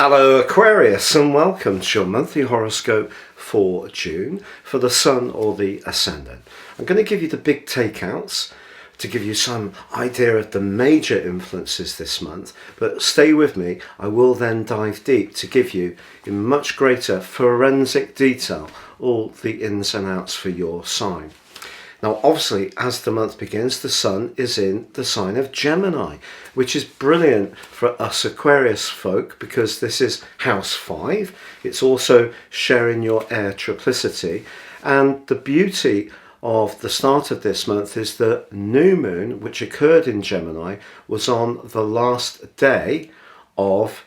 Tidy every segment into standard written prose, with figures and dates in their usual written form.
Hello Aquarius, and welcome to your monthly horoscope for June for the Sun or the Ascendant. I'm going to give you the big takeouts to give you some idea of the major influences this month, but stay with me. I will then dive deep to give you in much greater forensic detail all the ins and outs for your sign. Now obviously as the month begins, the Sun is in the sign of Gemini, which is brilliant for us Aquarius folk because this is house 5. It's also sharing your air triplicity, and the beauty of the start of this month is the new moon, which occurred in Gemini, was on the last day of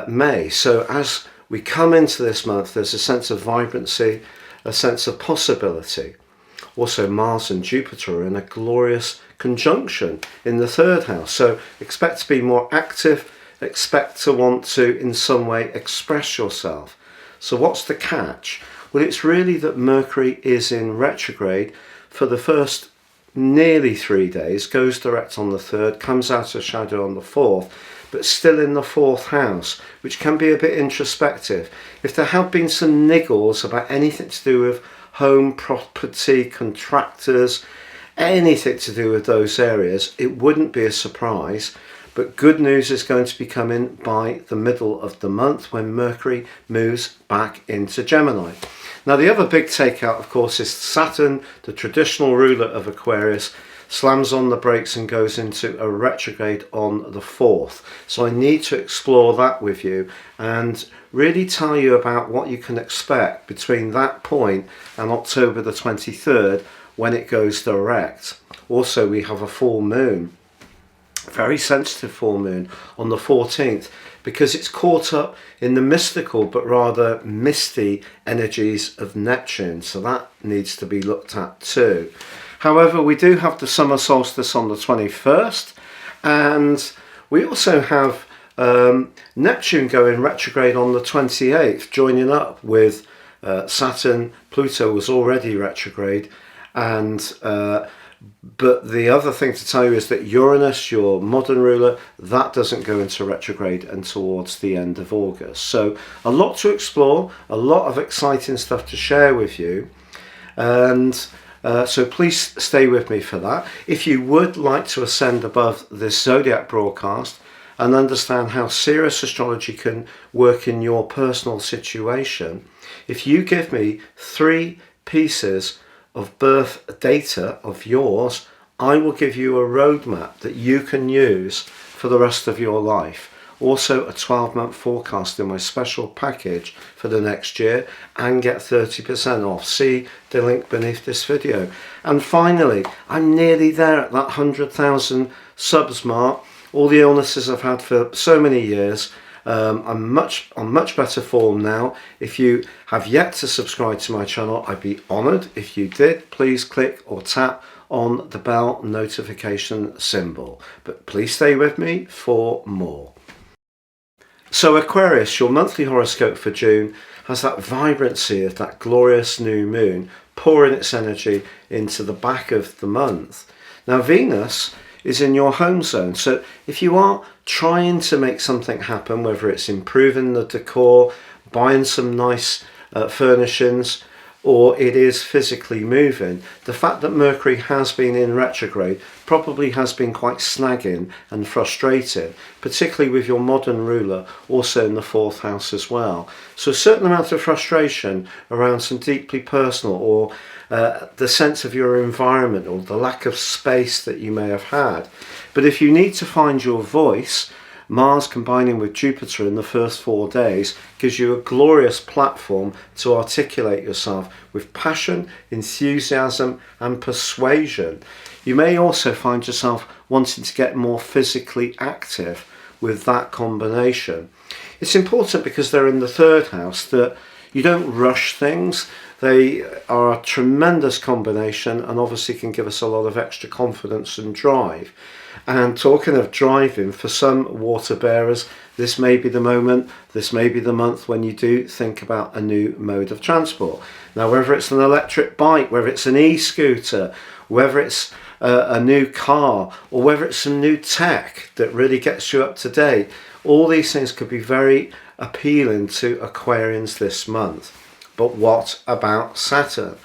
May. So as we come into this month, there's a sense of vibrancy, a sense of possibility. Also, Mars and Jupiter are in a glorious conjunction in the third house. So expect to be more active, expect to want to in some way express yourself. So what's the catch? Well, it's really that Mercury is in retrograde for the first nearly 3 days, goes direct on the 3rd, comes out of shadow on the 4th, but still in the 4th house, which can be a bit introspective. If there have been some niggles about anything to do with home, property, contractors, anything to do with those areas, it wouldn't be a surprise. But good news is going to be coming by the middle of the month when Mercury moves back into Gemini. Now the other big takeout, of course, is Saturn, the traditional ruler of Aquarius, slams on the brakes and goes into a retrograde on the 4th. So I need to explore that with you and really tell you about what you can expect between that point and October the 23rd when it goes direct. Also, we have a full moon, very sensitive full moon on the 14th, because it's caught up in the mystical but rather misty energies of Neptune. So that needs to be looked at too. However, we do have the summer solstice on the 21st, and we also have Neptune going retrograde on the 28th, joining up with Saturn. Pluto was already retrograde, and but the other thing to tell you is that Uranus, your modern ruler, that doesn't go into retrograde and towards the end of August. So a lot to explore, a lot of exciting stuff to share with you, and so please stay with me for that. If you would like to ascend above this Zodiac broadcast and understand how serious astrology can work in your personal situation, if you give me 3 pieces of birth data of yours, I will give you a roadmap that you can use for the rest of your life. Also a 12-month forecast in my special package for the next year, and get 30% off. See the link beneath this video. And finally, I'm nearly there at that 100,000 subs mark. All the illnesses I've had for so many years, I'm on much better form now. If you have yet to subscribe to my channel, I'd be honoured if you did. Please click or tap on the bell notification symbol. But please stay with me for more. So Aquarius, your monthly horoscope for June has that vibrancy of that glorious new moon pouring its energy into the back of the month. Now Venus is in your home zone, so if you are trying to make something happen, whether it's improving the decor, buying some nice furnishings, or it is physically moving, the fact that Mercury has been in retrograde probably has been quite snagging and frustrating, particularly with your modern ruler also in the 4th house as well. So a certain amount of frustration around some deeply personal, or the sense of your environment, or the lack of space that you may have had. But if you need to find your voice, Mars combining with Jupiter in the first 4 days gives you a glorious platform to articulate yourself with passion, enthusiasm and persuasion. You may also find yourself wanting to get more physically active with that combination. It's important because they're in the 3rd house that you don't rush things. They are a tremendous combination and obviously can give us a lot of extra confidence and drive. And talking of driving, for some water bearers, this may be the moment, this may be the month when you do think about a new mode of transport. Now, whether it's an electric bike, whether it's an e-scooter, whether it's a new car, or whether it's some new tech that really gets you up to date, all these things could be very appealing to Aquarians this month. But what about Saturn?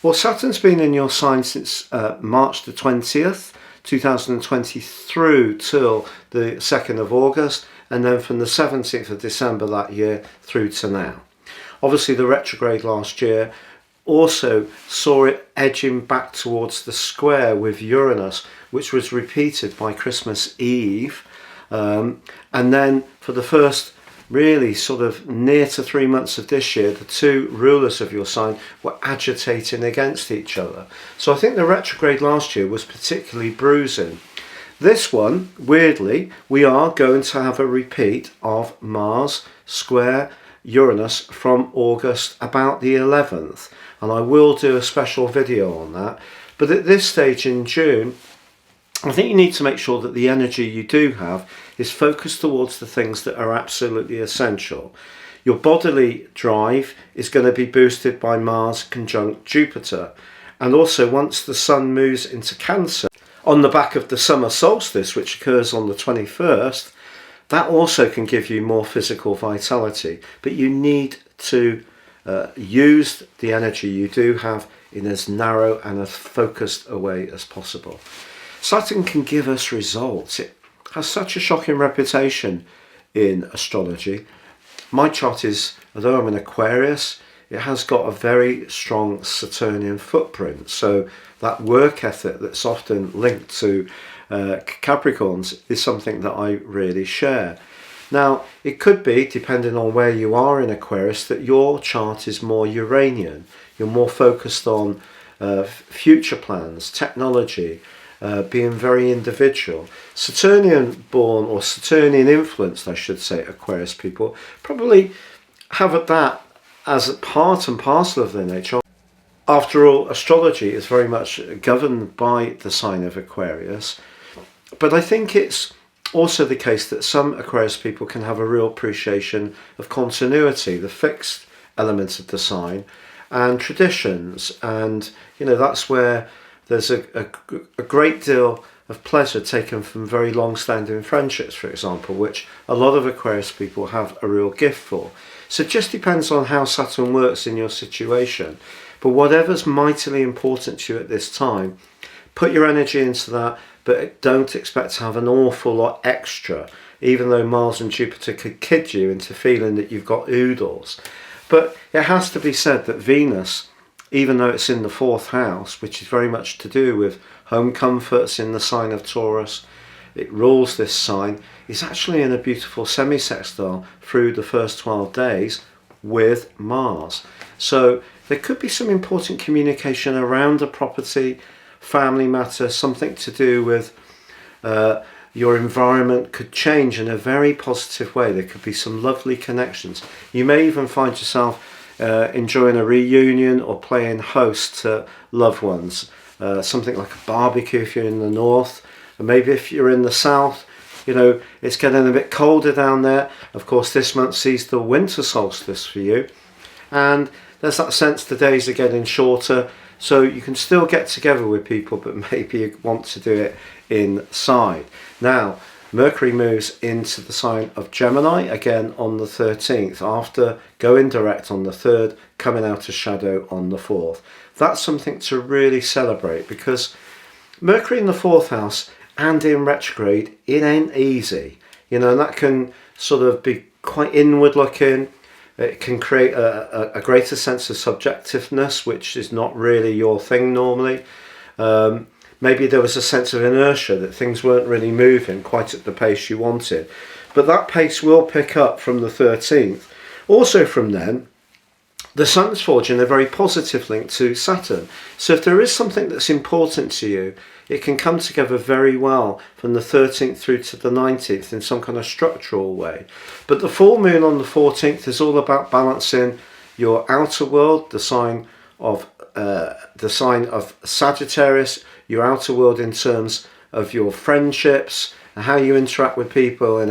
Well, Saturn's been in your sign since March the 20th, 2020 through till the 2nd of August, and then from the 17th of December that year through to now. Obviously the retrograde last year also saw it edging back towards the square with Uranus, which was repeated by Christmas Eve. And then for the first really sort of near to 3 months of this year, the two rulers of your sign were agitating against each other. So I think the retrograde last year was particularly bruising. This one, weirdly, we are going to have a repeat of Mars square Uranus from August about the 11th. And I will do a special video on that. But at this stage in June, I think you need to make sure that the energy you do have is focused towards the things that are absolutely essential. Your bodily drive is going to be boosted by Mars conjunct Jupiter. And also once the Sun moves into Cancer, on the back of the summer solstice, which occurs on the 21st, that also can give you more physical vitality. But you need to use the energy you do have in as narrow and as focused a way as possible. Saturn can give us results. It has such a shocking reputation in astrology. My chart is, although I'm an Aquarius, it has got a very strong Saturnian footprint. So that work ethic that's often linked to Capricorns is something that I really share. Now, it could be, depending on where you are in Aquarius, that your chart is more Uranian. You're more focused on future plans, technology, being very individual. Saturnian born, or Saturnian influenced, I should say, Aquarius people probably have that as a part and parcel of their nature. After all, astrology is very much governed by the sign of Aquarius. But I think it's also the case that some Aquarius people can have a real appreciation of continuity, the fixed elements of the sign, and traditions. And, you know, that's where there's a great deal of pleasure taken from very long-standing friendships, for example, which a lot of Aquarius people have a real gift for. So it just depends on how Saturn works in your situation. But whatever's mightily important to you at this time, put your energy into that, but don't expect to have an awful lot extra, even though Mars and Jupiter could kid you into feeling that you've got oodles. But it has to be said that Venus, even though it's in the 4th house, which is very much to do with home comforts in the sign of Taurus, it rules this sign, is actually in a beautiful semi-sextile through the first 12 days with Mars. So there could be some important communication around a property, family matter, something to do with your environment could change in a very positive way. There could be some lovely connections. You may even find yourself enjoying a reunion or playing host to loved ones. Something like a barbecue if you're in the north, and maybe if you're in the south, you know, it's getting a bit colder down there. Of course, this month sees the winter solstice for you, and there's that sense the days are getting shorter, so you can still get together with people, but maybe you want to do it inside. Now, Mercury moves into the sign of Gemini again on the 13th, after going direct on the 3rd, coming out of shadow on the 4th. That's something to really celebrate, because Mercury in the 4th house and in retrograde, it ain't easy. You know, and that can sort of be quite inward looking. It can create a greater sense of subjectiveness, which is not really your thing normally. Maybe there was a sense of inertia, that things weren't really moving quite at the pace you wanted. But that pace will pick up from the 13th. Also from then, the Sun's forging a very positive link to Saturn. So if there is something that's important to you, it can come together very well from the 13th through to the 19th in some kind of structural way. But the full moon on the 14th is all about balancing your outer world, the sign of Sagittarius, your outer world in terms of your friendships and how you interact with people in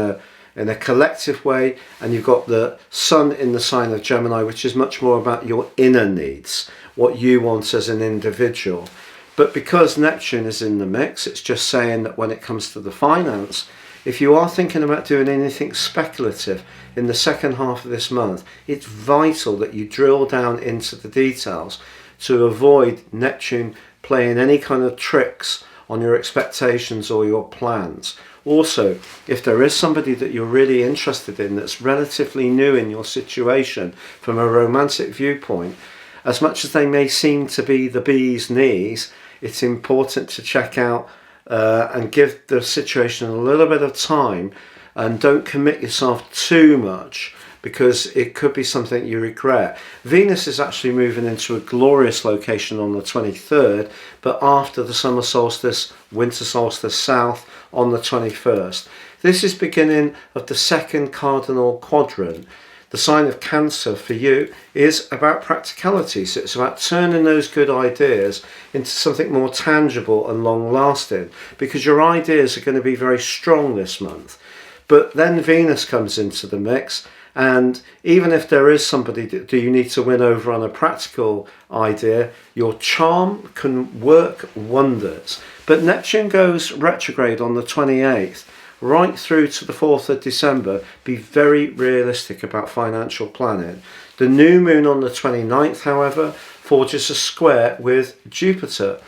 a collective way, and you've got the Sun in the sign of Gemini, which is much more about your inner needs, what you want as an individual. But because Neptune is in the mix, it's just saying that when it comes to the finance, if you are thinking about doing anything speculative in the second half of this month, it's vital that you drill down into the details to avoid Neptune playing any kind of tricks on your expectations or your plans. Also, if there is somebody that you're really interested in that's relatively new in your situation from a romantic viewpoint, as much as they may seem to be the bee's knees, it's important to check out and give the situation a little bit of time, and don't commit yourself too much, because it could be something you regret. Venus is actually moving into a glorious location on the 23rd, but after the summer solstice, winter solstice south on the 21st. This is beginning of the second cardinal quadrant. The sign of Cancer for you is about practicality, so it's about turning those good ideas into something more tangible and long lasting, because your ideas are going to be very strong this month. But then Venus comes into the mix, and even if there is somebody that you need to win over on a practical idea, your charm can work wonders. But Neptune goes retrograde on the 28th, right through to the 4th of December. Be very realistic about financial planning. The new moon on the 29th, however, forges a square with Jupiter.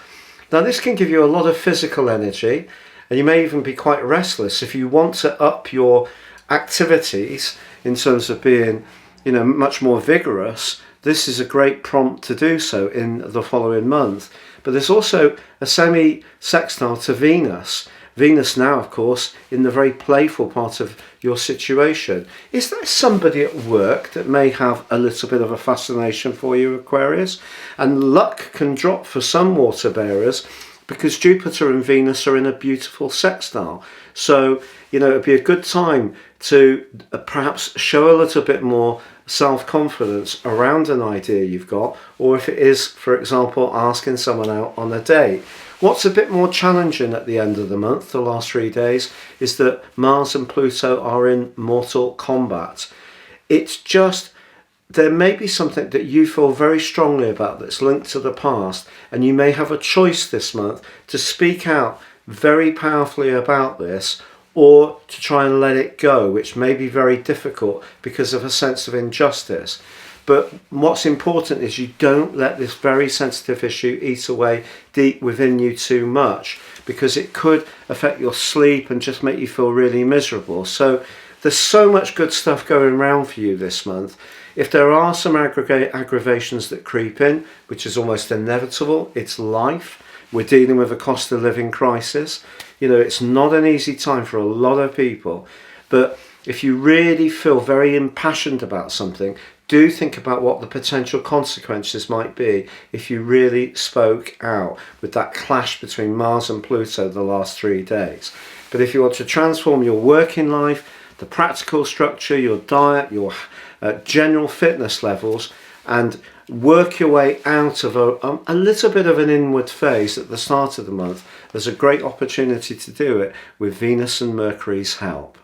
Now this can give you a lot of physical energy, and you may even be quite restless. If you want to up your activities in terms of being, much more vigorous, this is a great prompt to do so in the following month. But there's also a semi-sextile to Venus. Venus now, of course, in the very playful part of your situation. Is there somebody at work that may have a little bit of a fascination for you, Aquarius? And luck can drop for some water bearers, because Jupiter and Venus are in a beautiful sextile. So, it'd be a good time to perhaps show a little bit more self-confidence around an idea you've got, or if it is, for example, asking someone out on a date. What's a bit more challenging at the end of the month, the last 3 days, is that Mars and Pluto are in mortal combat. It's just, there may be something that you feel very strongly about that's linked to the past, and you may have a choice this month to speak out very powerfully about this, or to try and let it go, which may be very difficult because of a sense of injustice. But what's important is you don't let this very sensitive issue eat away deep within you too much, because it could affect your sleep and just make you feel really miserable. So there's so much good stuff going around for you this month. If there are some aggravations that creep in, which is almost inevitable, it's life. We're dealing with a cost of living crisis. It's not an easy time for a lot of people. But if you really feel very impassioned about something, do think about what the potential consequences might be if you really spoke out, with that clash between Mars and Pluto the last 3 days. But if you want to transform your working life, the practical structure, your diet, your general fitness levels, and work your way out of a little bit of an inward phase at the start of the month, there's a great opportunity to do it with Venus and Mercury's help.